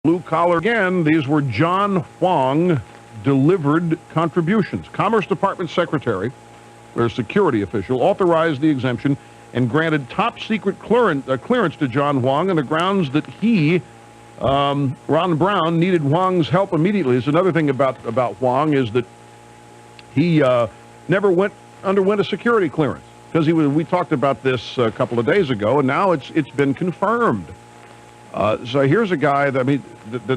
Blue collar again, these were John Huang delivered contributions. Commerce Department Secretary, or security official, authorized the exemption and granted top secret clearance to John Huang on the grounds that he, Ron Brown, needed Huang's help immediately. It's another thing about Huang is that he never underwent a security clearance because we talked about this a couple of days ago, and now it's been confirmed. So here's a guy that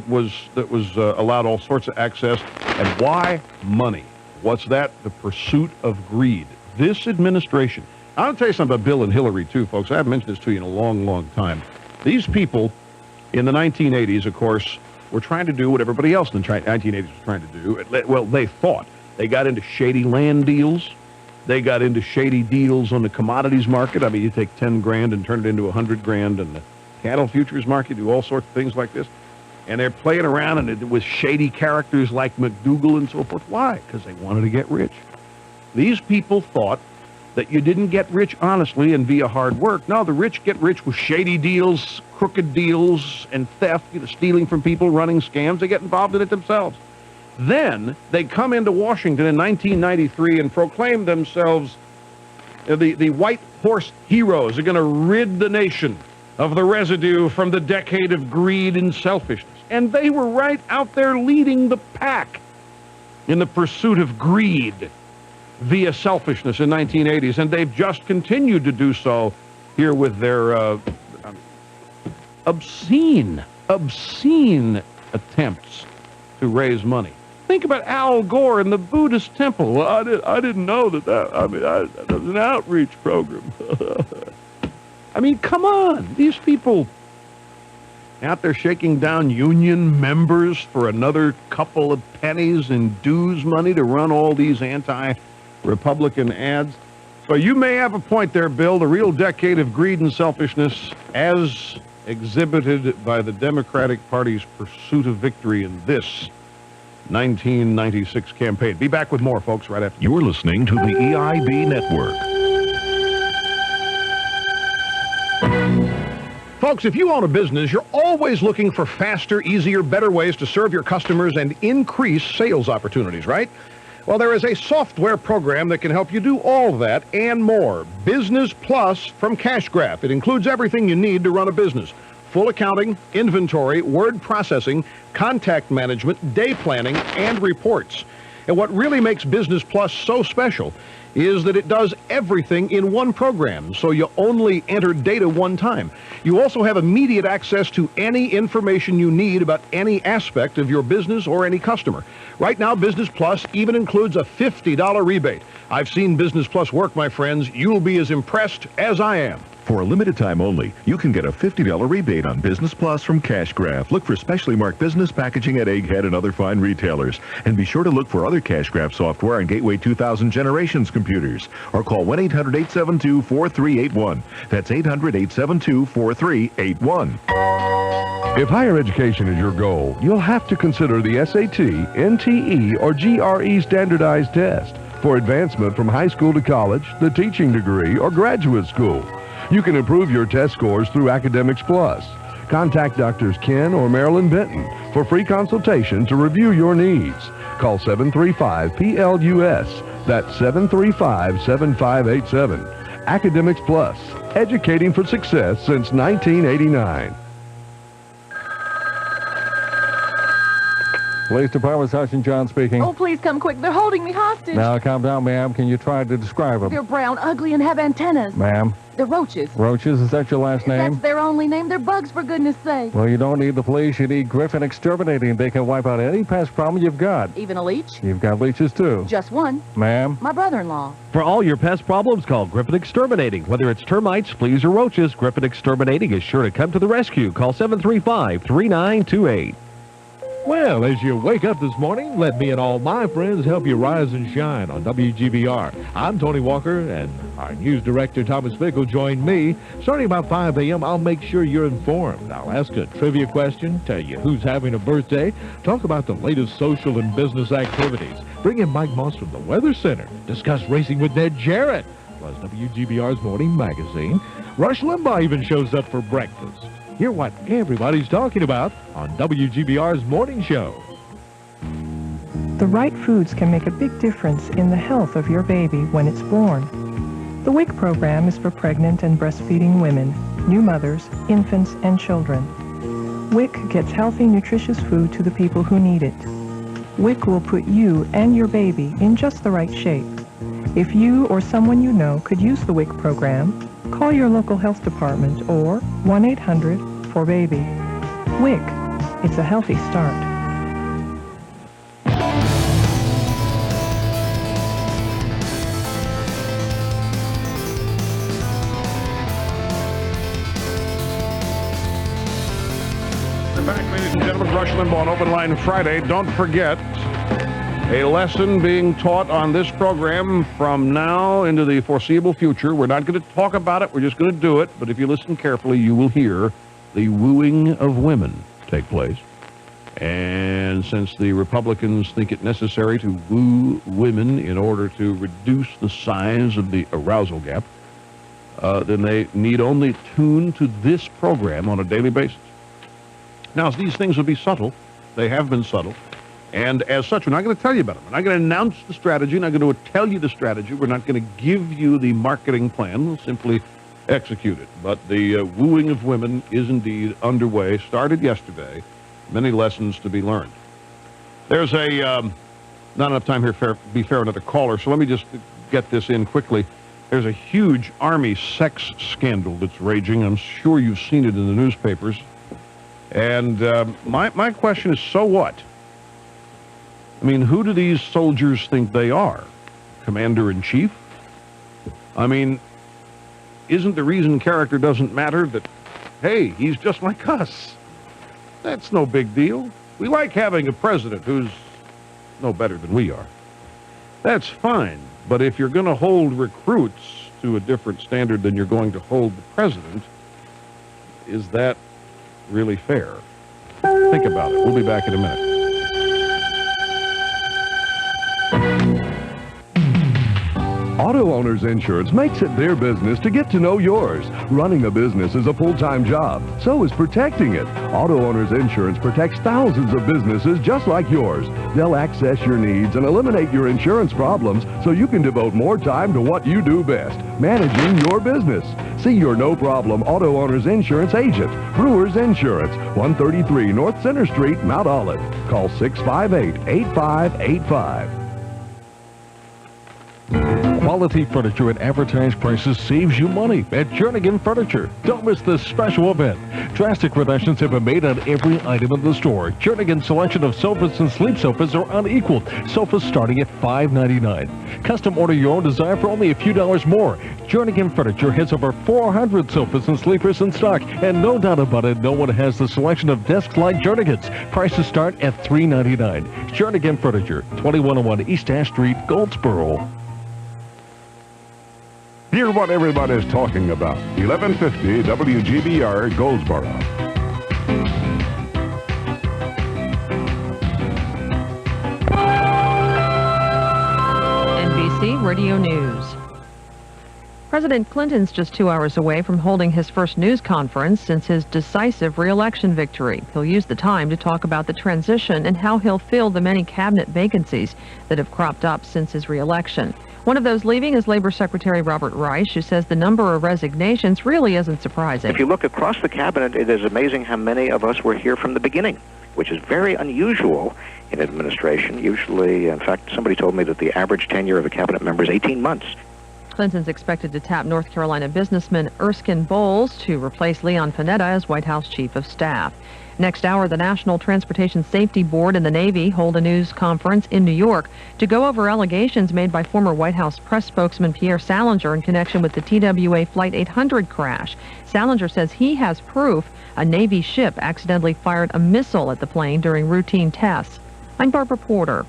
was allowed all sorts of access. And why money? What's that? The pursuit of greed. This administration. I'll tell you something about Bill and Hillary, too, folks. I haven't mentioned this to you in a long, long time. These people in the 1980s, of course, were trying to do what everybody else in the 1980s was trying to do. Well, they thought. They got into shady land deals. They got into shady deals on the commodities market. I mean, you take 10 grand and turn it into 100 grand, and the cattle futures market, do all sorts of things like this. And they're playing around with shady characters like McDougal and so forth. Why? Because they wanted to get rich. These people thought that you didn't get rich honestly and via hard work. No, the rich get rich with shady deals, crooked deals, and theft, stealing from people, running scams. They get involved in it themselves. Then they come into Washington in 1993 and proclaim themselves the white horse heroes. They're going to rid the nation of the residue from the decade of greed and selfishness. And they were right out there leading the pack in the pursuit of greed via selfishness in 1980s. And they've just continued to do so here with their obscene attempts to raise money. Think about Al Gore in the Buddhist temple. Well, I didn't know that was an outreach program. I mean, come on. These people out there shaking down union members for another couple of pennies in dues money to run all these anti-Republican ads. So you may have a point there, Bill. The real decade of greed and selfishness as exhibited by the Democratic Party's pursuit of victory in this 1996 campaign. Be back with more, folks, right after. You're listening to the EIB Network. Folks, if you own a business, you're always looking for faster, easier, better ways to serve your customers and increase sales opportunities, right? Well, there is a software program that can help you do all that and more. Business Plus from CashGraph. It includes everything you need to run a business. Full accounting, inventory, word processing, contact management, day planning, and reports. And what really makes Business Plus so special is that it does everything in one program, so you only enter data one time. You also have immediate access to any information you need about any aspect of your business or any customer. Right now, Business Plus even includes a $50 rebate. I've seen Business Plus work, my friends. You'll be as impressed as I am. For a limited time only, you can get a $50 rebate on Business Plus from CashGraph. Look for specially marked business packaging at Egghead and other fine retailers. And be sure to look for other CashGraph software on Gateway 2000 Generations computers. Or call 1-800-872-4381. That's 800-872-4381. If higher education is your goal, you'll have to consider the SAT, NTE, or GRE standardized test for advancement from high school to college, the teaching degree, or graduate school. You can improve your test scores through Academics Plus. Contact Drs. Ken or Marilyn Benton for free consultation to review your needs. Call 735-PLUS. That's 735-7587. Academics Plus, educating for success since 1989. Police Department, Sergeant John speaking. Oh, please come quick. They're holding me hostage. Now, calm down, ma'am. Can you try to describe them? They're brown, ugly, and have antennas. Ma'am? They're roaches. Roaches? Is that your last name? That's their only name. They're bugs, for goodness sake. Well, you don't need the police. You need Griffin Exterminating. They can wipe out any pest problem you've got. Even a leech? You've got leeches, too. Just one. Ma'am? My brother-in-law. For all your pest problems, call Griffin Exterminating. Whether it's termites, fleas, or roaches, Griffin Exterminating is sure to come to the rescue. Call 735-3928. Well, as you wake up this morning, let me and all my friends help you rise and shine on WGBR. I'm Tony Walker, and our news director, Thomas Fickle, joined me. Starting about 5 a.m., I'll make sure you're informed. I'll ask a trivia question, tell you who's having a birthday, talk about the latest social and business activities, bring in Mike Moss from the Weather Center, discuss racing with Ned Jarrett, plus WGBR's Morning Magazine. Rush Limbaugh even shows up for breakfast. Hear what everybody's talking about on WGBR's Morning Show. The right foods can make a big difference in the health of your baby when it's born. The WIC program is for pregnant and breastfeeding women, new mothers, infants, and children. WIC gets healthy, nutritious food to the people who need it. WIC will put you and your baby in just the right shape. If you or someone you know could use the WIC program, call your local health department or 1-800-4BABY. WIC, it's a healthy start. Back, ladies and gentlemen, Rush Limbaugh on Open Line Friday. Don't forget, a lesson being taught on this program from now into the foreseeable future. We're not going to talk about it. We're just going to do it. But if you listen carefully, you will hear the wooing of women take place. And since the Republicans think it necessary to woo women in order to reduce the size of the arousal gap, then they need only tune to this program on a daily basis. Now, these things will be subtle. They have been subtle. And as such, we're not going to tell you about them. We're not going to announce the strategy. We're not going to tell you the strategy. We're not going to give you the marketing plan. We'll simply execute it. But the wooing of women is indeed underway. Started yesterday. Many lessons to be learned. There's not enough time here to be fair another caller, so let me just get this in quickly. There's a huge Army sex scandal that's raging. I'm sure you've seen it in the newspapers. And my question is, so what? I mean, who do these soldiers think they are? Commander-in-Chief? I mean, isn't the reason character doesn't matter that, hey, he's just like us? That's no big deal. We like having a president who's no better than we are. That's fine. But if you're going to hold recruits to a different standard than you're going to hold the president, is that really fair? Think about it. We'll be back in a minute. Auto Owners Insurance makes it their business to get to know yours. Running a business is a full-time job. So is protecting it. Auto Owners Insurance protects thousands of businesses just like yours. They'll access your needs and eliminate your insurance problems so you can devote more time to what you do best, managing your business. See your no-problem Auto Owners Insurance agent, Brewers Insurance, 133 North Center Street, Mount Olive. Call 658-8585. Quality furniture at advertised prices saves you money at Jernigan Furniture. Don't miss this special event. Drastic reductions have been made on every item in the store. Jernigan's selection of sofas and sleep sofas are unequaled. Sofas starting at $5.99. Custom order your own design for only a few dollars more. Jernigan Furniture has over 400 sofas and sleepers in stock. And no doubt about it, no one has the selection of desks like Jernigan's. Prices start at $3.99. Jernigan Furniture, 2101 East Ash Street, Goldsboro. Hear what everybody's talking about. 1150 WGBR Goldsboro. NBC Radio News. President Clinton's just 2 hours away from holding his first news conference since his decisive re-election victory. He'll use the time to talk about the transition and how he'll fill the many cabinet vacancies that have cropped up since his re-election. One of those leaving is Labor Secretary Robert Reich, who says the number of resignations really isn't surprising. If you look across the cabinet, it is amazing how many of us were here from the beginning, which is very unusual in administration. Usually, in fact, somebody told me that the average tenure of a cabinet member is 18 months. Clinton's expected to tap North Carolina businessman Erskine Bowles to replace Leon Panetta as White House Chief of Staff. Next hour, the National Transportation Safety Board and the Navy hold a news conference in New York to go over allegations made by former White House press spokesman Pierre Salinger in connection with the TWA Flight 800 crash. Salinger says he has proof a Navy ship accidentally fired a missile at the plane during routine tests. I'm Barbara Porter.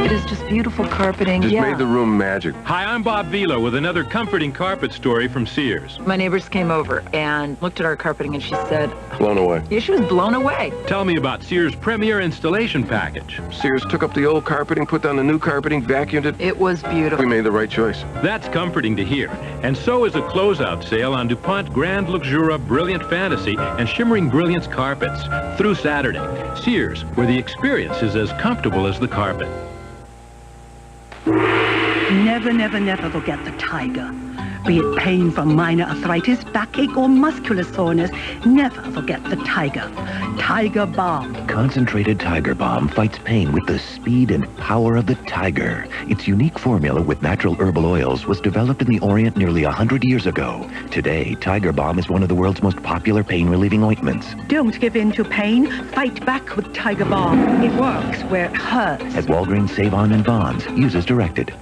It is just beautiful carpeting. Just made the room magic. Hi, I'm Bob Vila with another comforting carpet story from Sears. My neighbors came over and looked at our carpeting and she said... Blown away. Yeah, she was blown away. Tell me about Sears' Premier Installation Package. Sears took up the old carpeting, put down the new carpeting, vacuumed it. It was beautiful. We made the right choice. That's comforting to hear. And so is a closeout sale on DuPont Grand Luxura Brilliant Fantasy and Shimmering Brilliance carpets through Saturday. Sears, where the experience is as comfortable as the carpet. Never, never, never forget the Tiger. Be it pain from minor arthritis, backache, or muscular soreness, never forget the Tiger. Tiger Balm. Concentrated Tiger Balm fights pain with the speed and power of the tiger. Its unique formula with natural herbal oils was developed in the Orient nearly 100 years ago. Today, Tiger Balm is one of the world's most popular pain-relieving ointments. Don't give in to pain. Fight back with Tiger Balm. It works where it hurts. At Walgreens, Save-On, and Bonds. Use as directed.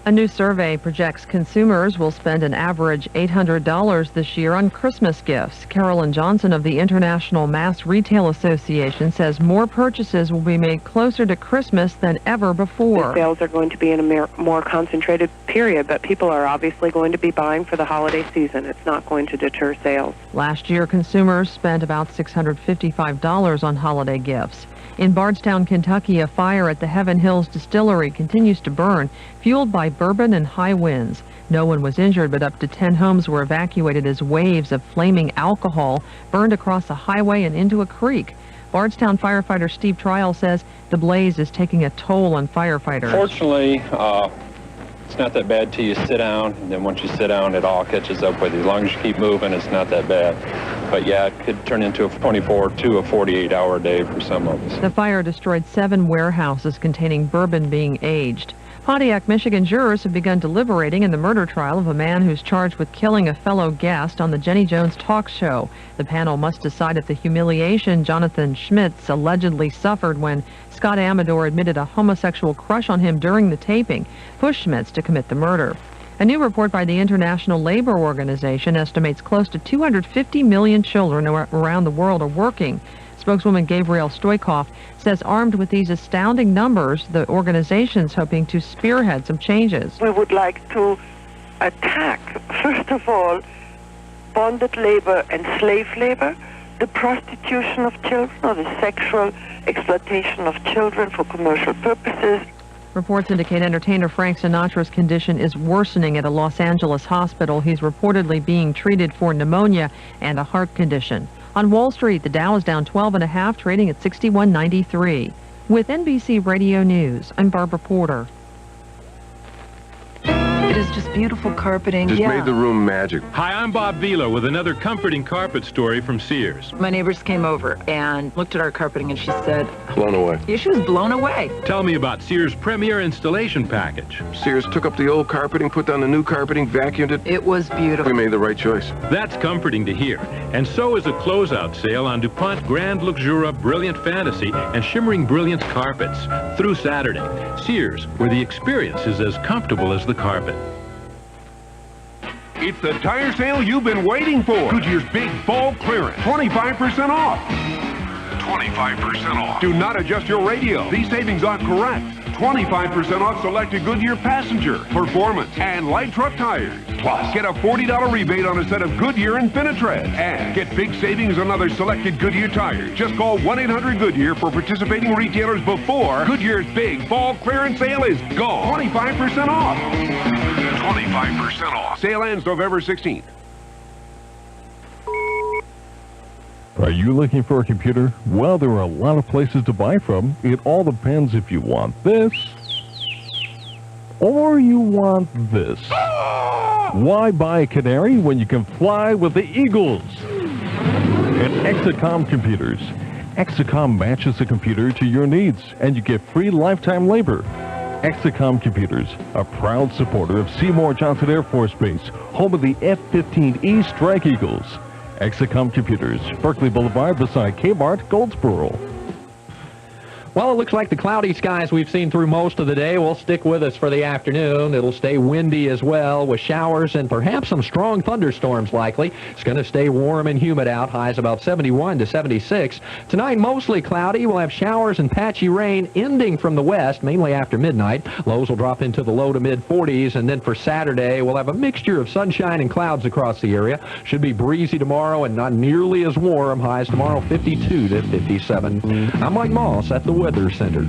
A new survey projects consumers will spend an average $800 this year on Christmas gifts. Carolyn Johnson of the International Mass Retail Association says more purchases will be made closer to Christmas than ever before. The sales are going to be in a more concentrated period, but people are obviously going to be buying for the holiday season. It's not going to deter sales. Last year, consumers spent about $655 on holiday gifts. In Bardstown, Kentucky, a fire at the Heaven Hills Distillery continues to burn, fueled by bourbon and high winds. No one was injured, but up to 10 homes were evacuated as waves of flaming alcohol burned across a highway and into a creek. Bardstown firefighter Steve Trial says the blaze is taking a toll on firefighters. Fortunately, it's not that bad till you sit down, and then once you sit down, it all catches up with you. As long as you keep moving, it's not that bad. But yeah, it could turn into a 24 to a 48-hour day for some of us. The fire destroyed 7 warehouses containing bourbon being aged. Pontiac, Michigan jurors have begun deliberating in the murder trial of a man who's charged with killing a fellow guest on the Jenny Jones talk show. The panel must decide if the humiliation Jonathan Schmitz allegedly suffered when Scott Amador admitted a homosexual crush on him during the taping pushed Schmitz to commit the murder. A new report by the International Labor Organization estimates close to 250 million children around the world are working. Spokeswoman Gabrielle Stoikov says armed with these astounding numbers, the organization's hoping to spearhead some changes. We would like to attack, first of all, bonded labor and slave labor, the prostitution of children or the sexual exploitation of children for commercial purposes. Reports indicate entertainer Frank Sinatra's condition is worsening at a Los Angeles hospital. He's reportedly being treated for pneumonia and a heart condition. On Wall Street, the Dow is down 12.5, trading at 61.93. With NBC Radio News, I'm Barbara Porter. It is just beautiful carpeting. Just made the room magic. Hi, I'm Bob Vila with another comforting carpet story from Sears. My neighbors came over and looked at our carpeting and she said... Blown away. Yeah, she was blown away. Tell me about Sears' Premier Installation Package. Sears took up the old carpeting, put down the new carpeting, vacuumed it. It was beautiful. We made the right choice. That's comforting to hear. And so is a closeout sale on DuPont Grand Luxura Brilliant Fantasy and Shimmering Brilliance carpets through Saturday. Sears, where the experience is as comfortable as the carpet. It's the tire sale you've been waiting for. Goodyear's big fall clearance. 25% off. 25% off. Do not adjust your radio. These savings aren't correct. 25% off selected Goodyear passenger, performance, and light truck tires. Plus, get a $40 rebate on a set of Goodyear Infinitreads. And get big savings on other selected Goodyear tires. Just call 1-800-GOODYEAR for participating retailers before Goodyear's big fall clearance sale is gone. 25% off. 25% off. Sale ends November 16th. Are you looking for a computer? Well, there are a lot of places to buy from. It all depends if you want this or you want this. Why buy a canary when you can fly with the eagles? At Exacom Computers, Exacom matches the computer to your needs, and you get free lifetime labor. Exacom Computers, a proud supporter of Seymour Johnson Air Force Base, home of the F-15E Strike Eagles. Exacom Computers, Berkeley Boulevard beside Kmart, Goldsboro. Well, it looks like the cloudy skies we've seen through most of the day will stick with us for the afternoon. It'll stay windy as well, with showers and perhaps some strong thunderstorms likely. It's going to stay warm and humid out, highs about 71 to 76. Tonight, mostly cloudy. We'll have showers and patchy rain ending from the west, mainly after midnight. Lows will drop into the low to mid-40s, and then for Saturday, we'll have a mixture of sunshine and clouds across the area. Should be breezy tomorrow and not nearly as warm. Highs tomorrow 52 to 57. I'm Mike Moss at the Weather Center.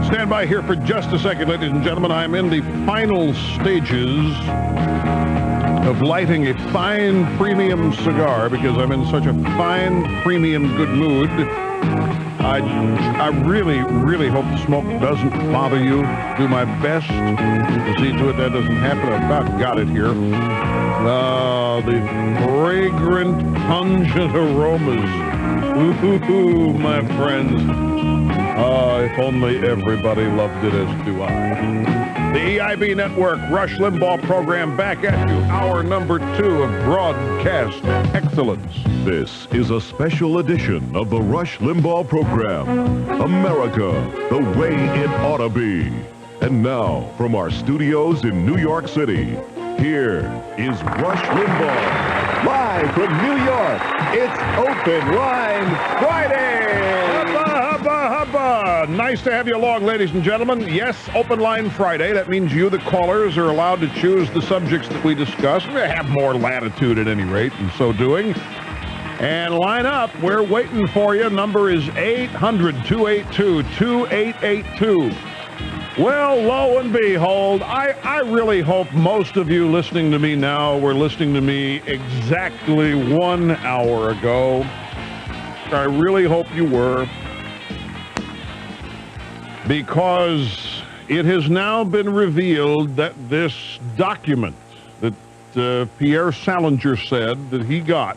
Stand by here for just a second, ladies and gentlemen. I'm in the final stages of lighting a fine premium cigar because I'm in such a fine premium good mood. I really, really hope the smoke doesn't bother you. Do my best to see to it that doesn't happen. I've about got it here. The fragrant, pungent aromas. Ooh, my friends. If only everybody loved it as do I. The EIB Network Rush Limbaugh program back at you. Hour number 2 of broadcast excellence. This is a special edition of the Rush Limbaugh program. America, the way it ought to be. And now, from our studios in New York City, here is Rush Limbaugh. Live from New York, it's Open Line Friday! Nice to have you along, ladies and gentlemen. Yes, Open Line Friday. That means you, the callers, are allowed to choose the subjects that we discuss. We have more latitude at any rate in so doing. And line up. We're waiting for you. Number is 800-282-2882. Well, lo and behold, I really hope most of you listening to me now were listening to me exactly 1 hour ago. I really hope you were. Because it has now been revealed that this document that Pierre Salinger said that he got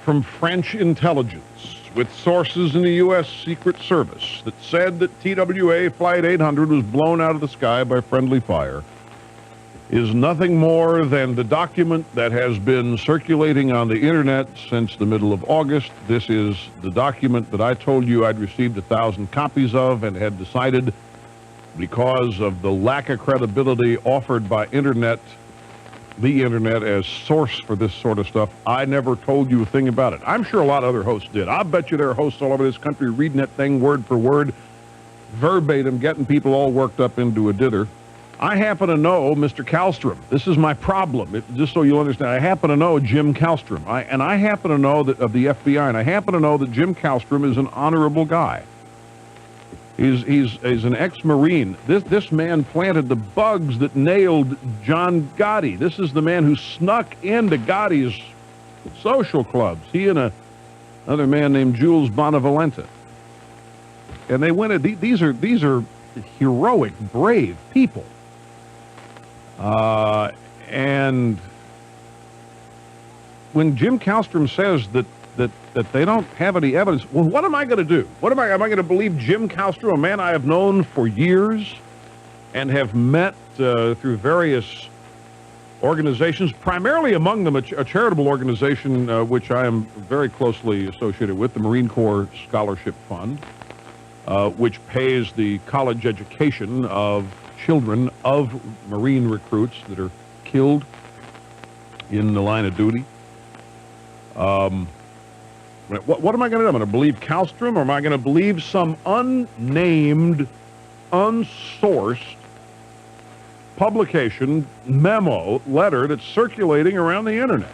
from French intelligence with sources in the U.S. Secret Service that said that TWA Flight 800 was blown out of the sky by friendly fire is nothing more than the document that has been circulating on the internet since the middle of August. This is the document that I told you I'd received 1,000 copies of and had decided, because of the lack of credibility offered by the internet as source for this sort of stuff, I never told you a thing about it. I'm sure a lot of other hosts did. I bet you there are hosts all over this country reading that thing word for word, verbatim, getting people all worked up into a dither. I happen to know Mr. Kallstrom. This is my problem, just so you'll understand. I happen to know Jim Kallstrom, and I happen to know that of the FBI, and I happen to know that Jim Kallstrom is an honorable guy. He's an ex-Marine. This man planted the bugs that nailed John Gotti. This is the man who snuck into Gotti's social clubs. He and another man named Jules Bonavalenta. And they went. These are heroic, brave people. And when Jim Kallstrom says that they don't have any evidence, well, what am I going to do? Am I going to believe Jim Kallstrom, a man I have known for years and have met through various organizations, primarily among them a charitable organization which I am very closely associated with, the Marine Corps Scholarship Fund, which pays the college education of children of Marine recruits that are killed in the line of duty. What am I going to do? I'm going to believe Kallstrom, or am I going to believe some unnamed, unsourced publication, memo, letter that's circulating around the internet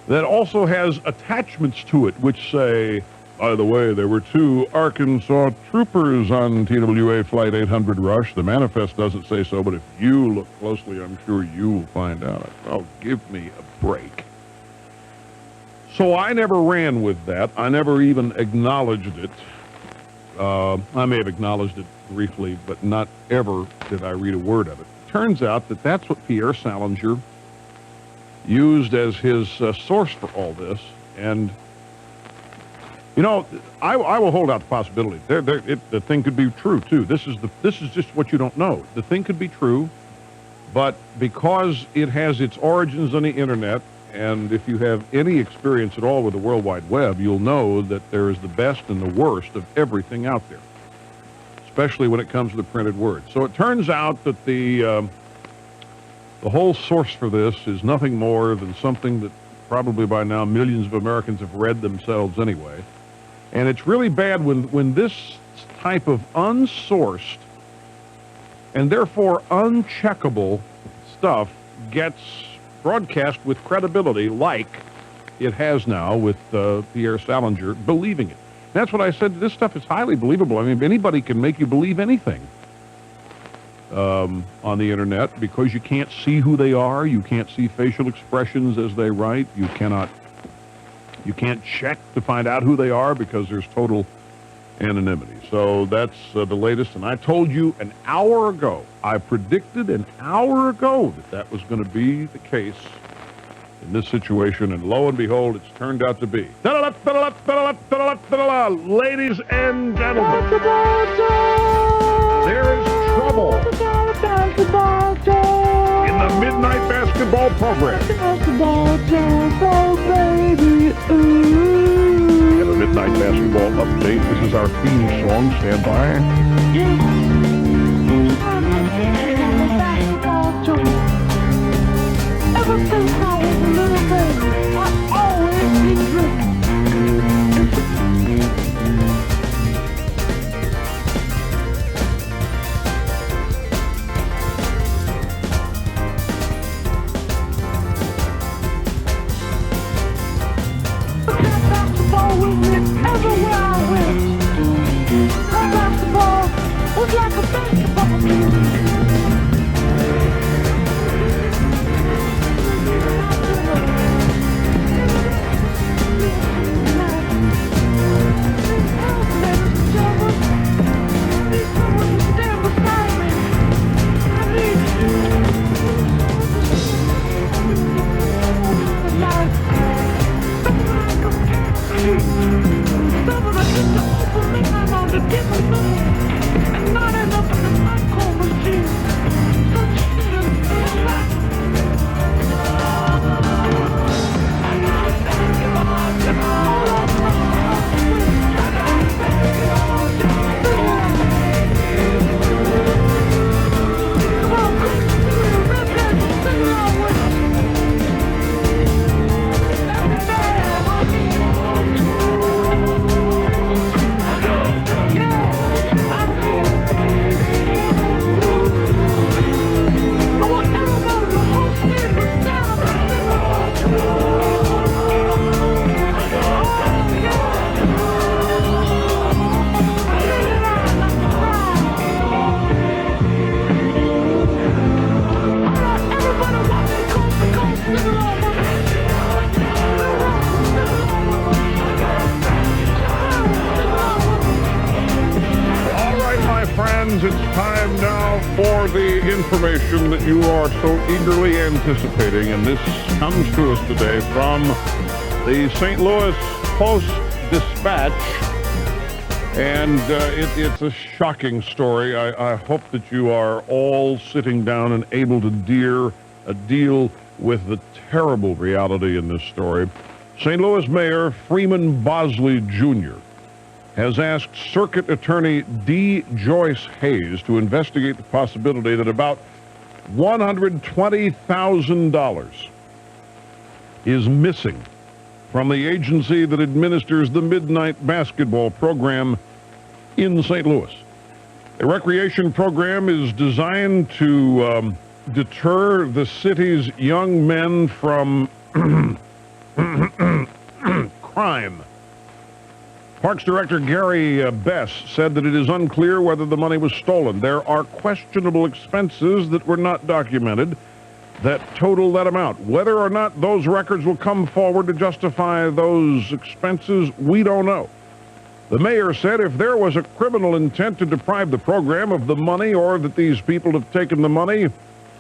that also has attachments to it which say, by the way, there were 2 Arkansas troopers on TWA Flight 800 Rush. The manifest doesn't say so, but if you look closely, I'm sure you'll find out. Oh, give me a break. So I never ran with that. I never even acknowledged it. I may have acknowledged it briefly, but not ever did I read a word of it. Turns out that that's what Pierre Salinger used as his source for all this. And, you know, I will hold out the possibility. The thing could be true, too. This is just what you don't know. The thing could be true, but because it has its origins on the Internet, and if you have any experience at all with the World Wide Web, you'll know that there is the best and the worst of everything out there, especially when it comes to the printed word. So it turns out that the whole source for this is nothing more than something that probably by now millions of Americans have read themselves anyway. And it's really bad when this type of unsourced and therefore uncheckable stuff gets broadcast with credibility like it has now with Pierre Salinger believing it. That's what I said. This stuff is highly believable. I mean, anybody can make you believe anything on the Internet because you can't see who they are. You can't see facial expressions as they write. You can't check to find out who they are because there's total anonymity. So that's the latest. And I told you an hour ago, I predicted an hour ago that was going to be the case in this situation. And lo and behold, it's turned out to be. Ladies and gentlemen, there is trouble in the Midnight Basketball program. And the Midnight Basketball update. This is our theme song. Stand by. Ever since I was a little baby, I always been drinking. Basketball with me everywhere I went. Her basketball was like a basketball game. It's time now for the information that you are so eagerly anticipating, and this comes to us today from the St. Louis Post-Dispatch, and it's a shocking story. I hope that you are all sitting down and able to deal with the terrible reality in this story. St. Louis Mayor Freeman Bosley Jr. has asked Circuit Attorney D. Joyce Hayes to investigate the possibility that about $120,000 is missing from the agency that administers the Midnight Basketball program in St. Louis. The recreation program is designed to deter the city's young men from crime. Parks Director Gary Bess said that it is unclear whether the money was stolen. There are questionable expenses that were not documented that total that amount. Whether or not those records will come forward to justify those expenses, we don't know. The mayor said if there was a criminal intent to deprive the program of the money or that these people have taken the money,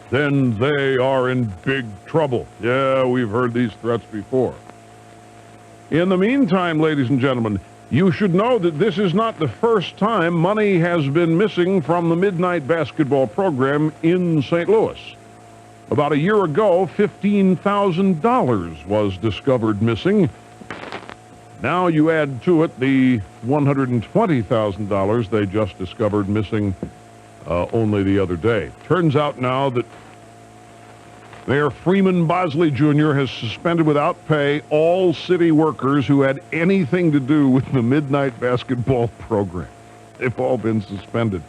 then they are in big trouble. Yeah, we've heard these threats before. In the meantime, ladies and gentlemen, you should know that this is not the first time money has been missing from the midnight basketball program in St. Louis. About a year ago, $15,000 was discovered missing. Now you add to it the $120,000 they just discovered missing only the other day. Turns out now that Mayor Freeman Bosley Jr. has suspended without pay all city workers who had anything to do with the midnight basketball program. They've all been suspended.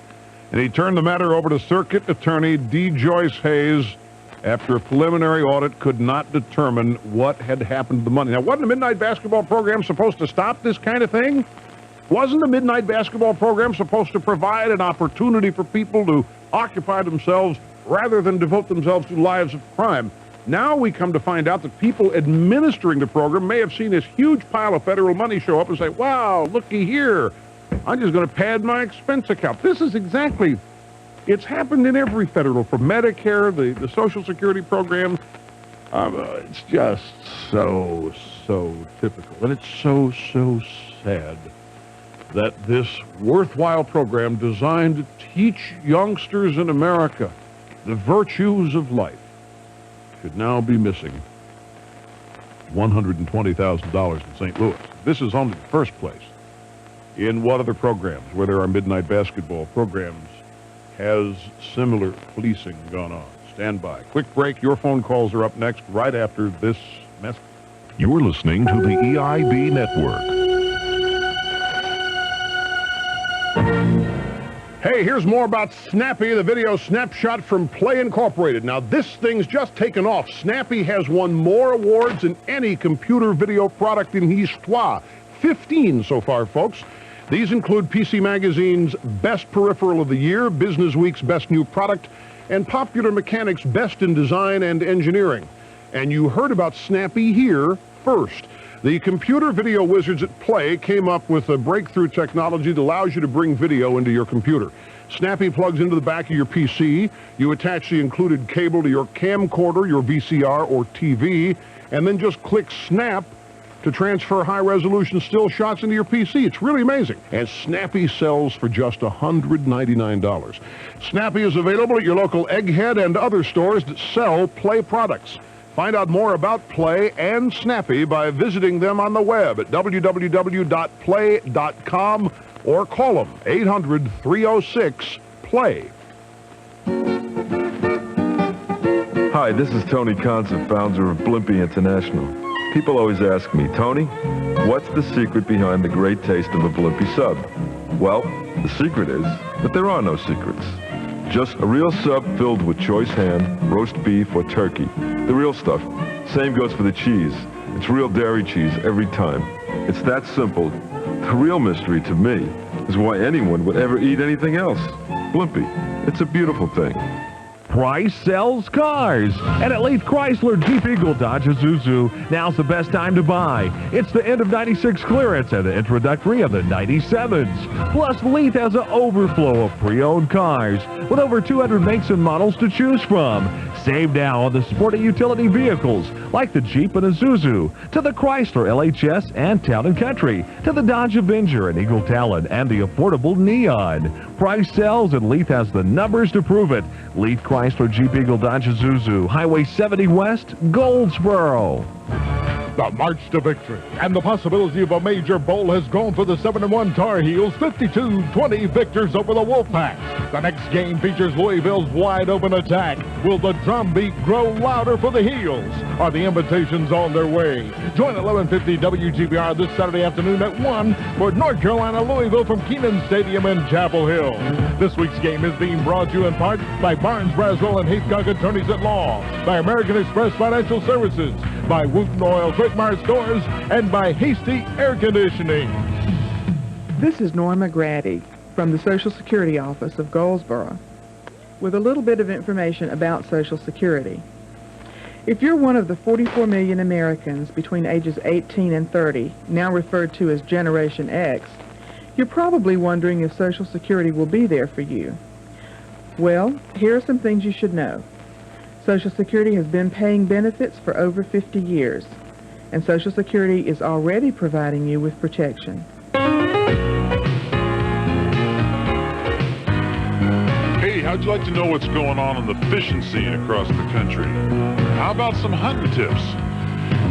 And he turned the matter over to Circuit Attorney D. Joyce Hayes after a preliminary audit could not determine what had happened to the money. Now, wasn't the midnight basketball program supposed to stop this kind of thing? Wasn't the midnight basketball program supposed to provide an opportunity for people to occupy themselves rather than devote themselves to lives of crime? Now we come to find out that people administering the program may have seen this huge pile of federal money show up and say, wow, looky here, I'm just going to pad my expense account. This is exactly, it's happened in every federal, from Medicare, the Social Security program. It's just so typical. And it's so sad that this worthwhile program designed to teach youngsters in America the virtues of life should now be missing $120,000 in St. Louis. This is only the first place. In what other programs where there are midnight basketball programs has similar policing gone on? Stand by. Quick break. Your phone calls are up next right after this message. You're listening to the EIB Network. Hey, here's more about Snappy, the video snapshot from Play Incorporated. Now, this thing's just taken off. Snappy has won more awards than any computer video product in histoire. 15 so far, folks. These include PC Magazine's Best Peripheral of the Year, Business Week's Best New Product, and Popular Mechanics' Best in Design and Engineering. And you heard about Snappy here first. The computer video wizards at Play came up with a breakthrough technology that allows you to bring video into your computer. Snappy plugs into the back of your PC. You attach the included cable to your camcorder, your VCR, or TV, and then just click Snap to transfer high-resolution still shots into your PC. It's really amazing. And Snappy sells for just $199. Snappy is available at your local Egghead and other stores that sell Play products. Find out more about Play and Snappy by visiting them on the web at www.play.com or call them 800-306-PLAY. Hi, this is Tony Conson, founder of Blimpie International. People always ask me, Tony, what's the secret behind the great taste of a Blimpie sub? Well, the secret is that there are no secrets. Just a real sub filled with choice ham, roast beef, or turkey. The real stuff. Same goes for the cheese. It's real dairy cheese every time. It's that simple. The real mystery to me is why anyone would ever eat anything else. Blimpie. It's a beautiful thing. Price sells cars. And at Leith Chrysler, Jeep, Eagle, Dodge, Isuzu, now's the best time to buy. It's the end of 96 clearance and the introductory of the 97s. Plus, Leith has an overflow of pre-owned cars with over 200 makes and models to choose from. Save now on the sporty utility vehicles like the Jeep and Isuzu, to the Chrysler LHS and Town & Country, to the Dodge Avenger and Eagle Talon, and the affordable Neon. Price sells, and Leith has the numbers to prove it. Leith Chrysler, Jeep, Eagle, Dodge, Isuzu, Highway 70 West, Goldsboro. The march to victory and the possibility of a major bowl has gone for the 7-1 Tar Heels, 52-20 victors over the Wolfpack. The next game features Louisville's wide-open attack. Will the drumbeat grow louder for the Heels? Are the invitations on their way? Join 1150 WGBR this Saturday afternoon at 1 for North Carolina Louisville from Keenan Stadium in Chapel Hill. This week's game is being brought to you in part by Barnes, Braswell, and Haithcock Attorneys at Law, by American Express Financial Services, by Wooten Oil, Quickmart Stores, and by Hasty Air Conditioning. This is Norma Grady from the Social Security Office of Goldsboro with a little bit of information about Social Security. If you're one of the 44 million Americans between ages 18 and 30, now referred to as Generation X, You're probably wondering if Social Security will be there for you. Well, here are some things you should know. Social Security has been paying benefits for over 50 years, and Social Security is already providing you with protection. Hey, how'd you like to know what's going on in the fishing scene across the country? How about some hunting tips?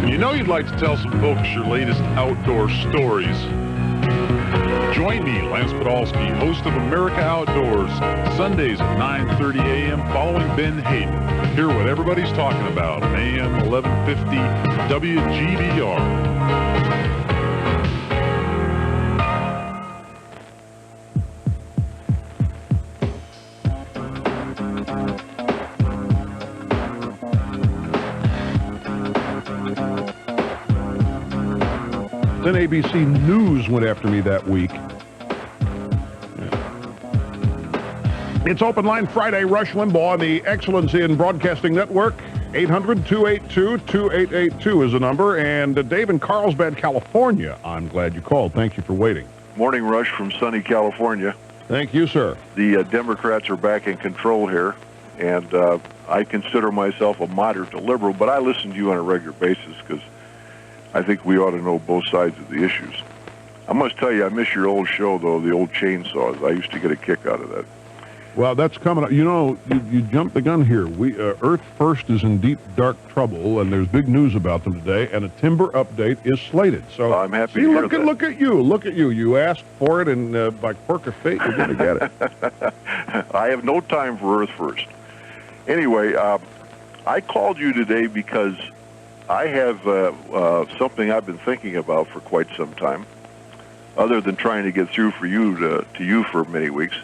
And you know you'd like to tell some folks your latest outdoor stories. Join me, Lance Podolsky, host of America Outdoors, Sundays at 9:30 a.m. following Ben Hayden. Hear what everybody's talking about on AM 1150 WGBR. Then ABC News went after me that week. It's Open Line Friday. Rush Limbaugh on the Excellence in Broadcasting Network. 800-282-2882 is the number. And Dave in Carlsbad, California. I'm glad you called. Thank you for waiting. Morning, Rush, from sunny California. Thank you, sir. The Democrats are back in control here, and I consider myself a moderate to liberal, but I listen to you on a regular basis because I think we ought to know both sides of the issues. I must tell you, I miss your old show, though, the old chainsaws. I used to get a kick out of that. Well, that's coming up. You know, you jumped the gun here. Earth First is in deep, dark trouble, and there's big news about them today, and a timber update is slated. So I'm happy to hear that. Look at you. Look at you. You asked for it, and by quirk of fate, you're going to get it. I have no time for Earth First. Anyway, I called you today because I have something I've been thinking about for quite some time, other than trying to get through for you to you for many weeks.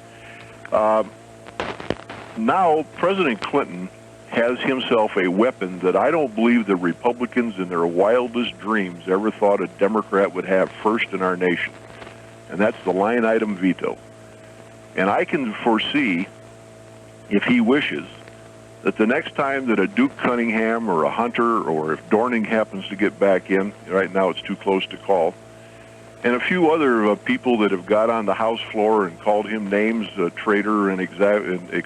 Now, President Clinton has himself a weapon that I don't believe the Republicans in their wildest dreams ever thought a Democrat would have first in our nation, and that's the line item veto. And I can foresee, if he wishes, that the next time that a Duke Cunningham or a Hunter, or if Dorning happens to get back in, right now it's too close to call, and a few other people that have got on the House floor and called him names, traitor, and et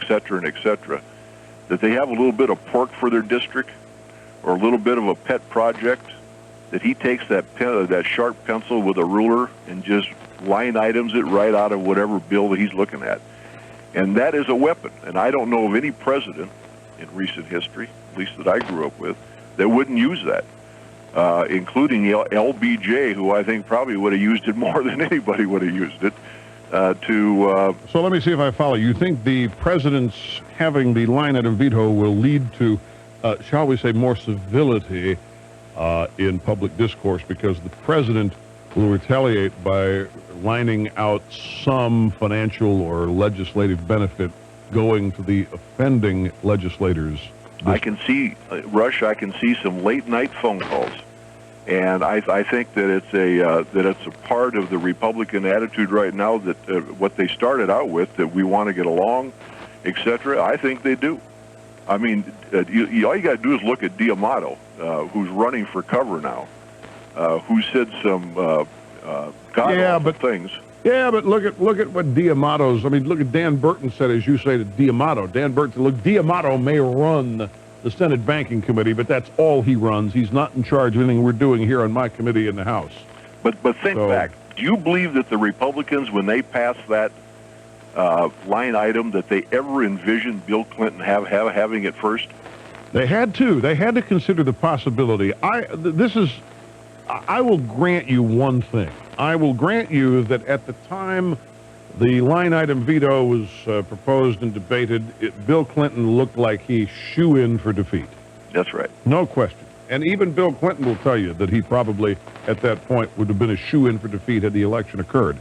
cetera, that they have a little bit of pork for their district, or a little bit of a pet project, that he takes that sharp pencil with a ruler and just line items it right out of whatever bill that he's looking at. And that is a weapon. And I don't know of any president in recent history, at least that I grew up with, that wouldn't use that. Including LBJ, who I think probably would have used it more than anybody would have used it. So let me see if I follow. You think the president's having the line item veto will lead to, shall we say, more civility in public discourse, because the president will retaliate by lining out some financial or legislative benefit going to the offending legislators? I can see, Rush, I can see some late-night phone calls. And I think that it's a part of the Republican attitude right now that what they started out with, that we want to get along, etc. I think they do. I mean, all you got to do is look at D'Amato, who's running for cover now, who said some god-awful things. Yeah, but look at what D'Amato's. I mean, look at Dan Burton said, as you say, to D'Amato. Dan Burton said, look, D'Amato may run the Senate Banking Committee, but that's all he runs. He's not in charge of anything we're doing here on my committee in the House. But think back. Do you believe that the Republicans, when they passed that line item, that they ever envisioned Bill Clinton having it first? They had to. They had to consider the possibility. I will grant you one thing. I will grant you that at the time the line item veto was proposed and debated, Bill Clinton looked like he shoo-in for defeat. That's right. No question. And even Bill Clinton will tell you that he probably, at that point, would have been a shoo-in for defeat had the election occurred.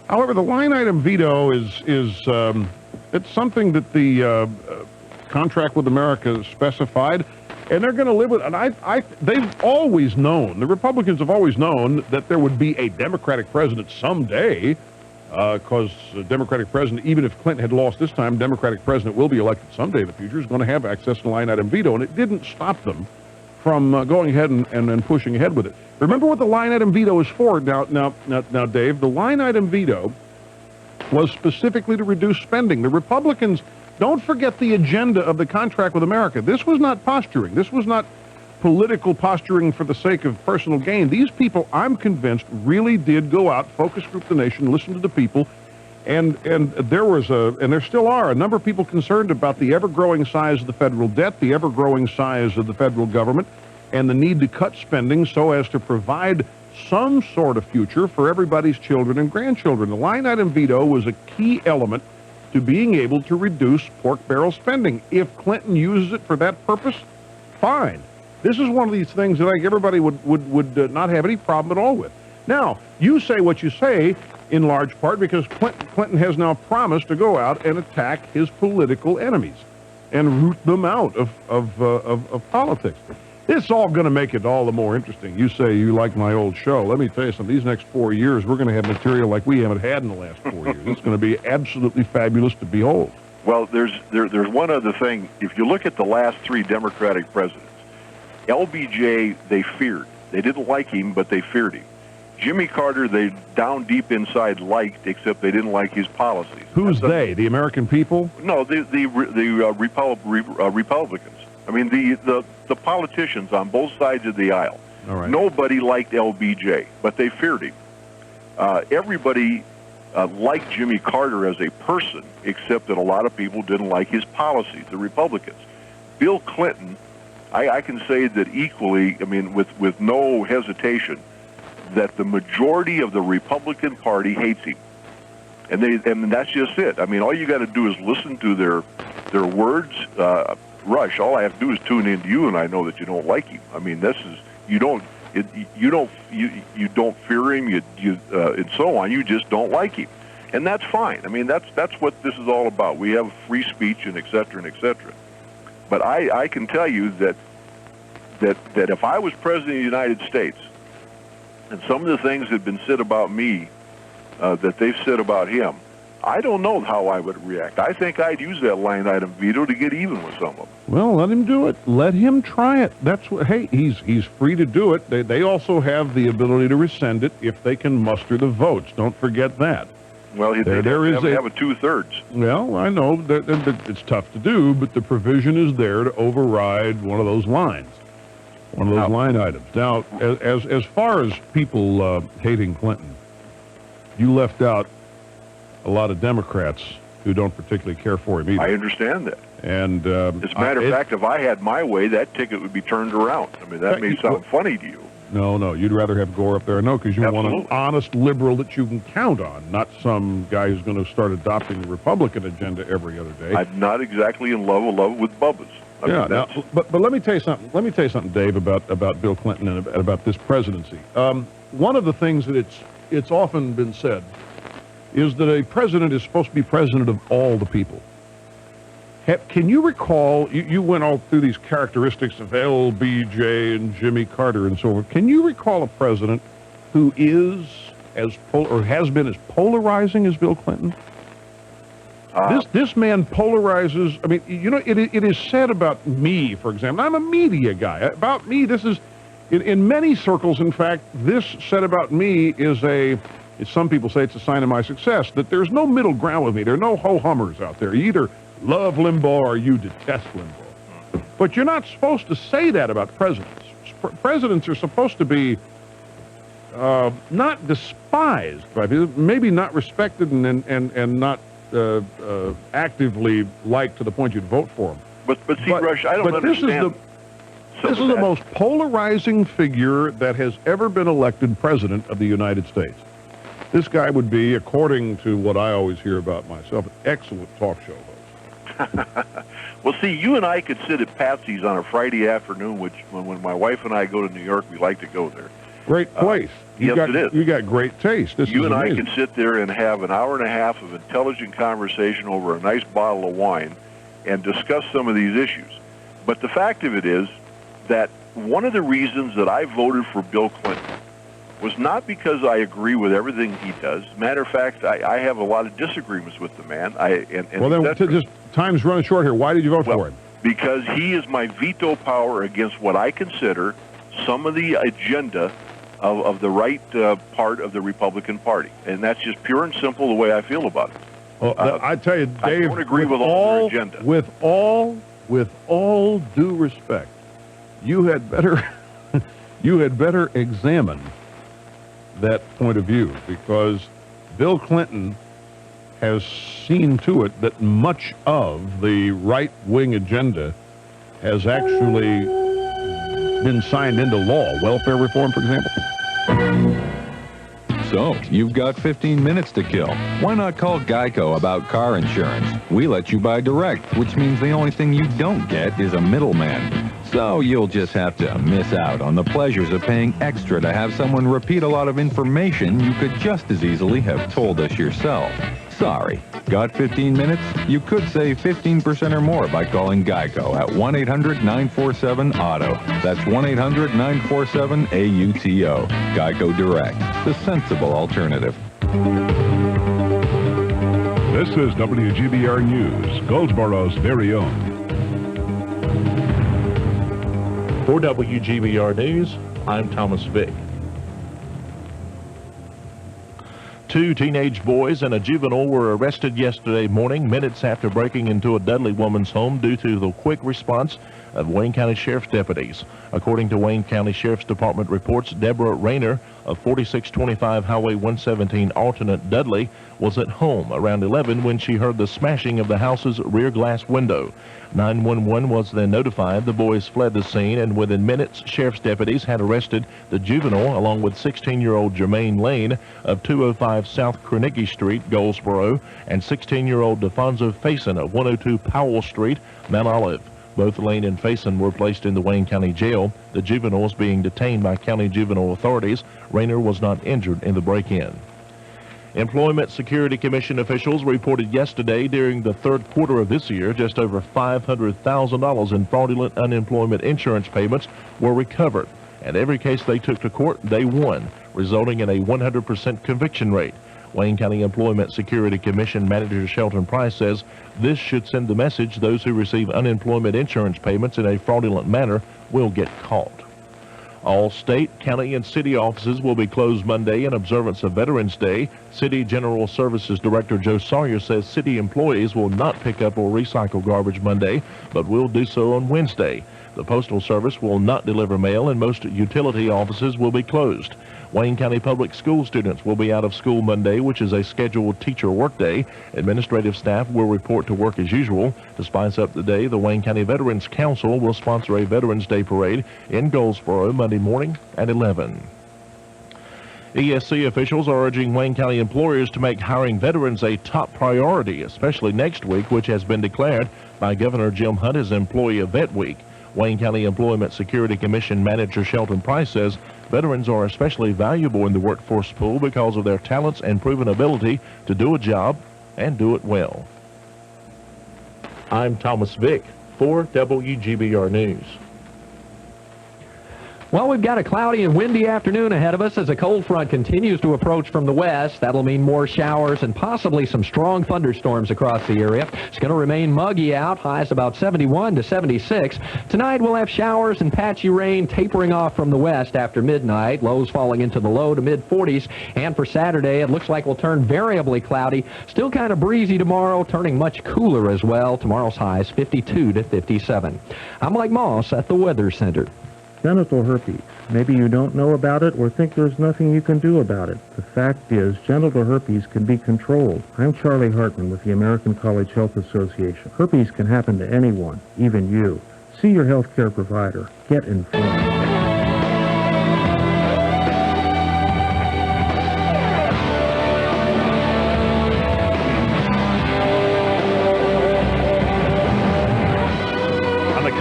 However, the line item veto is it's something that the contract with America specified, and they're going to live with it. And they've always known, the Republicans have always known that there would be a Democratic president someday, because the Democratic president, even if Clinton had lost this time, Democratic president will be elected someday in the future, is going to have access to line item veto. And it didn't stop them going ahead and pushing ahead with it. Remember what the line item veto is for. Now, Dave, the line item veto was specifically to reduce spending. The Republicans, don't forget the agenda of the contract with America. This was not posturing. This was not political posturing for the sake of personal gain. These people, I'm convinced, really did go out, focus group the nation, listen to the people, and there was and there still are a number of people concerned about the ever-growing size of the federal debt, the ever-growing size of the federal government, and the need to cut spending so as to provide some sort of future for everybody's children and grandchildren. The line item veto was a key element to being able to reduce pork barrel spending. If Clinton uses it for that purpose, fine. This is one of these things that I think everybody would not have any problem at all with. Now, you say what you say in large part because Clinton has now promised to go out and attack his political enemies and root them out of politics. This is all going to make it all the more interesting. You say you like my old show. Let me tell you something. These next 4 years, we're going to have material like we haven't had in the last 4 years. It's going to be absolutely fabulous to behold. Well, there's one other thing. If you look at the last 3 Democratic presidents, LBJ, they feared. They didn't like him, but they feared him. Jimmy Carter, they down deep inside liked, except they didn't like his policies. Who's they? The American people? No, the Republicans. I mean, the politicians on both sides of the aisle. All right. Nobody liked LBJ, but they feared him. Everybody liked Jimmy Carter as a person, except that a lot of people didn't like his policies, the Republicans. Bill Clinton, I can say that equally, I mean, with no hesitation, that the majority of the Republican Party hates him. And that's just it. I mean, all you got to do is listen to their words. Rush, all I have to do is tune into you, and I know that you don't like him. I mean, this is you don't fear him, and so on. You just don't like him, and that's fine. I mean, that's what this is all about. We have free speech and et cetera and et cetera. But I can tell you that if I was president of the United States, and some of the things that have been said about me that they've said about him, I don't know how I would react. I think I'd use that line item veto to get even with some of them. Well, let him do it. Let him try it. That's what. Hey, he's free to do it. They also have the ability to rescind it if they can muster the votes. Don't forget that. Well, they have a 2/3. Well, I know that it's tough to do, but the provision is there to override one of those lines, one of those line items. Now, as far as people hating Clinton, you left out a lot of Democrats who don't particularly care for him either. I understand that. And as a matter of fact, if I had my way, that ticket would be turned around. I mean, that may sound funny to you. No, you'd rather have Gore up there. No, because you want an honest liberal that you can count on, not some guy who's going to start adopting the Republican agenda every other day. I'm not exactly in love with Bubba's. But let me tell you something. Let me tell you something, Dave, about Bill Clinton and about this presidency. One of the things that it's often been said is that a president is supposed to be president of all the people. Can you recall, you went all through these characteristics of LBJ and Jimmy Carter and so forth. Can you recall a president who is has been as polarizing as Bill Clinton? This man polarizes. I mean, you know, it is said about me, for example. I'm a media guy. About me, this is, in many circles, in fact, this said about me is some people say it's a sign of my success, that there's no middle ground with me. There are no ho-hummers out there. You either love Limbaugh or you detest Limbaugh. But you're not supposed to say that about presidents. Presidents are supposed to be not despised by people, maybe not respected and not actively liked to the point you'd vote for them. But see, Rush, I don't understand. This is the most polarizing figure that has ever been elected president of the United States. This guy would be, according to what I always hear about myself, an excellent talk show host. Well, see, you and I could sit at Patsy's on a Friday afternoon, which when my wife and I go to New York, we like to go there. Great place. Yes, it is. You got great taste. You and I can sit there and have an hour and a half of intelligent conversation over a nice bottle of wine and discuss some of these issues. But the fact of it is that one of the reasons that I voted for Bill Clinton was not because I agree with everything he does. Matter of fact, I have a lot of disagreements with the man. Well, then, just time's running short here. Why did you vote for him? because he is my veto power against what I consider some of the agenda of the right part of the Republican Party. And that's just pure and simple the way I feel about it. Well, I tell you, Dave, I don't agree with all their agenda. With all due respect, you had better examine that point of view, because Bill Clinton has seen to it that much of the right-wing agenda has actually been signed into law. Welfare reform, for example. So, you've got 15 minutes to kill. Why not call Geico about car insurance? We let you buy direct, which means the only thing you don't get is a middleman. So, you'll just have to miss out on the pleasures of paying extra to have someone repeat a lot of information you could just as easily have told us yourself. Sorry. Got 15 minutes? You could save 15% or more by calling Geico at 1-800-947-AUTO. That's 1-800-947-AUTO. Geico Direct, the sensible alternative. This is WGBR News, Goldsboro's very own. For WGBR News, I'm Thomas Vick. 2 teenage boys and a juvenile were arrested yesterday morning, minutes after breaking into a Dudley woman's home due to the quick response of Wayne County Sheriff's deputies. According to Wayne County Sheriff's Department reports, Deborah Rayner of 4625 Highway 117 alternate Dudley was at home around 11 when she heard the smashing of the house's rear glass window. 911 was then notified. The boys fled the scene, and within minutes, sheriff's deputies had arrested the juvenile along with 16-year-old Jermaine Lane of 205 South Carnegie Street, Goldsboro, and 16-year-old DeFonso Faison of 102 Powell Street, Mount Olive. Both Lane and Faison were placed in the Wayne County Jail. The juveniles being detained by county juvenile authorities. Rayner was not injured in the break-in. Employment Security Commission officials reported yesterday during the third quarter of this year just over $500,000 in fraudulent unemployment insurance payments were recovered. And every case they took to court, they won, resulting in a 100% conviction rate. Wayne County Employment Security Commission Manager Shelton Price says this should send the message those who receive unemployment insurance payments in a fraudulent manner will get caught. All state, county, and city offices will be closed Monday in observance of Veterans Day. City General Services Director Joe Sawyer says city employees will not pick up or recycle garbage Monday, but will do so on Wednesday. The Postal Service will not deliver mail, and most utility offices will be closed. Wayne County Public School students will be out of school Monday, which is a scheduled teacher workday. Administrative staff will report to work as usual. To spice up the day, the Wayne County Veterans Council will sponsor a Veterans Day parade in Goldsboro Monday morning at 11. ESC officials are urging Wayne County employers to make hiring veterans a top priority, especially next week, which has been declared by Governor Jim Hunt as Employee Vet Week. Wayne County Employment Security Commission Manager Shelton Price says veterans are especially valuable in the workforce pool because of their talents and proven ability to do a job and do it well. I'm Thomas Vick for WGBR News. Well, we've got a cloudy and windy afternoon ahead of us as a cold front continues to approach from the west. That'll mean more showers and possibly some strong thunderstorms across the area. It's going to remain muggy out, highs about 71 to 76. Tonight we'll have showers and patchy rain tapering off from the west after midnight, lows falling into the low to mid-40s. And for Saturday, it looks like we'll turn variably cloudy. Still kind of breezy tomorrow, turning much cooler as well. Tomorrow's highs 52 to 57. I'm Mike Moss at the Weather Center. Genital herpes. Maybe you don't know about it or think there's nothing you can do about it. The fact is, genital herpes can be controlled. I'm Charlie Hartman with the American College Health Association. Herpes can happen to anyone, even you. See your health care provider. Get informed.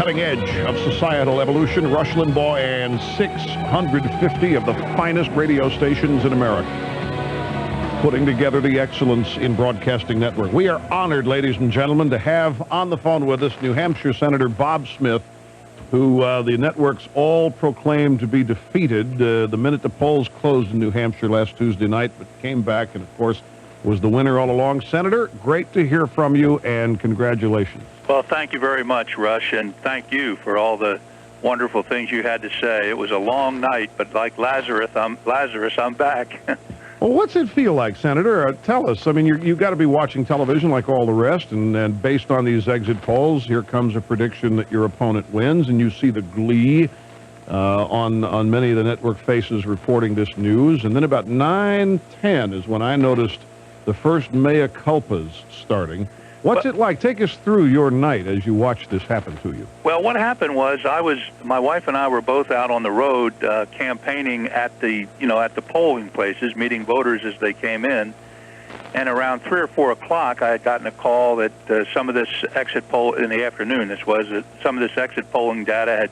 Edge of societal evolution, Rush Limbaugh and 650 of the finest radio stations in America, putting together the excellence in broadcasting network. We are honored, ladies and gentlemen, to have on the phone with us New Hampshire Senator Bob Smith, who the networks all proclaimed to be defeated the minute the polls closed in New Hampshire last Tuesday night, but came back and, of course, was the winner all along. Senator, great to hear from you, and congratulations. Well, thank you very much, Rush, and thank you for all the wonderful things you had to say. It was a long night, but like Lazarus, I'm back. Well, what's it feel like, Senator? Tell us. I mean, you've got to be watching television like all the rest, and based on these exit polls, here comes a prediction that your opponent wins, and you see the glee on many of the network faces reporting this news. And then about 9:10 is when I noticed the first mea culpas starting. What's it like? Take us through your night as you watched this happen to you. Well, what happened was my wife and I were both out on the road campaigning at the polling places, meeting voters as they came in. And around 3 or 4 o'clock, I had gotten a call that some of this exit poll in the afternoon, some of this exit polling data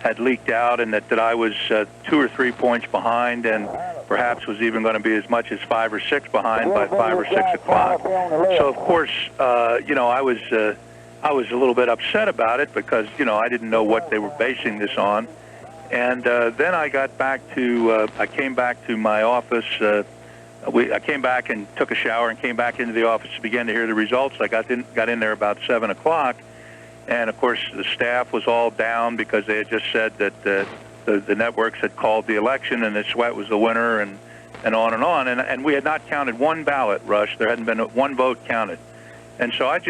had leaked out, and that I was 2 or 3 points behind, and perhaps was even going to be as much as 5 or 6 behind by 5 or 6 o'clock. So of course, I was a little bit upset about it because I didn't know what they were basing this on. And then I got back to I came back to my office. I came back and took a shower and came back into the office to begin to hear the results. I got in there about 7 o'clock. And, of course, the staff was all down because they had just said that the networks had called the election and that Sweat was the winner and on and on. And we had not counted one ballot, Rush. There hadn't been one vote counted. And so I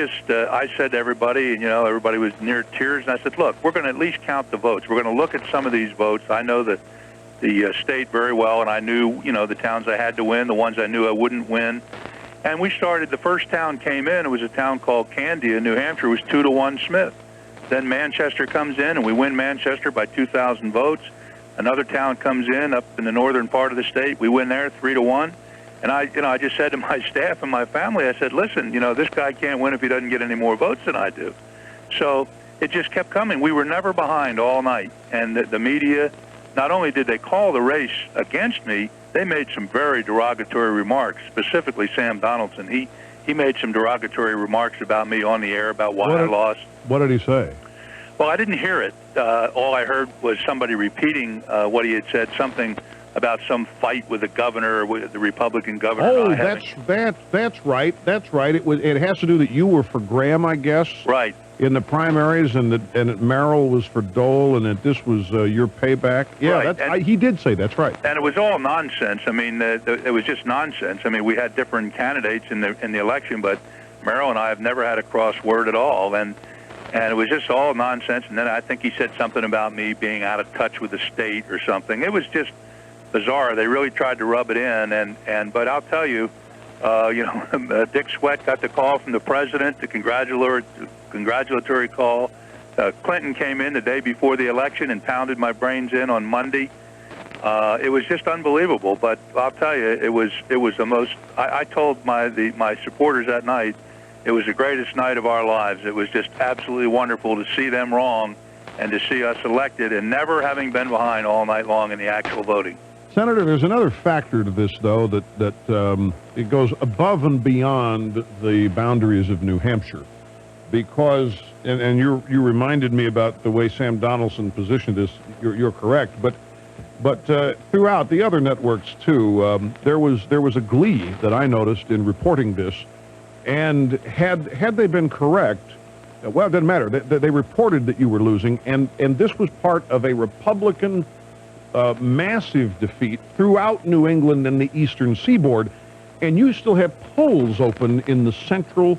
said to everybody, and, everybody was near tears, and I said, look, we're going to at least count the votes. We're going to look at some of these votes. I know the state very well, and I knew, the towns I had to win, the ones I knew I wouldn't win. And we started, the first town came in, it was a town called Candia, New Hampshire. It was 2-1 Smith. Then Manchester comes in, and we win Manchester by 2,000 votes. Another town comes in up in the northern part of the state. We win there 3-1. And I just said to my staff and my family, I said, listen, this guy can't win if he doesn't get any more votes than I do. So it just kept coming. We were never behind all night. And the media, not only did they call the race against me, they made some very derogatory remarks, specifically Sam Donaldson. He made some derogatory remarks about me on the air about why I lost. What did he say? Well, I didn't hear it. All I heard was somebody repeating what he had said, something about some fight with the governor, with the Republican governor. Oh, that's right. That's right. It has to do that you were for Graham, I guess. Right. In the primaries, and that Merrill was for Dole, and that this was your payback. Yeah, right. He did say that's right. And it was all nonsense. I mean, it was just nonsense. I mean, we had different candidates in the election, but Merrill and I have never had a cross word at all, and it was just all nonsense. And then I think he said something about me being out of touch with the state or something. It was just bizarre. They really tried to rub it in, but I'll tell you, Dick Sweat got the call from the president, the congratulatory call. Clinton came in the day before the election and pounded my brains in on Monday. It was just unbelievable. But I'll tell you, it was the most. I told my supporters that night, it was the greatest night of our lives. It was just absolutely wonderful to see them wrong and to see us elected and never having been behind all night long in the actual voting. Senator, there's another factor to this, though, that it goes above and beyond the boundaries of New Hampshire, because, and you reminded me about the way Sam Donaldson positioned this. You're correct, but throughout the other networks too, there was a glee that I noticed in reporting this, and had they been correct, well, it doesn't matter. They reported that you were losing, and this was part of a Republican massive defeat throughout New England and the eastern seaboard, and you still have polls open in the central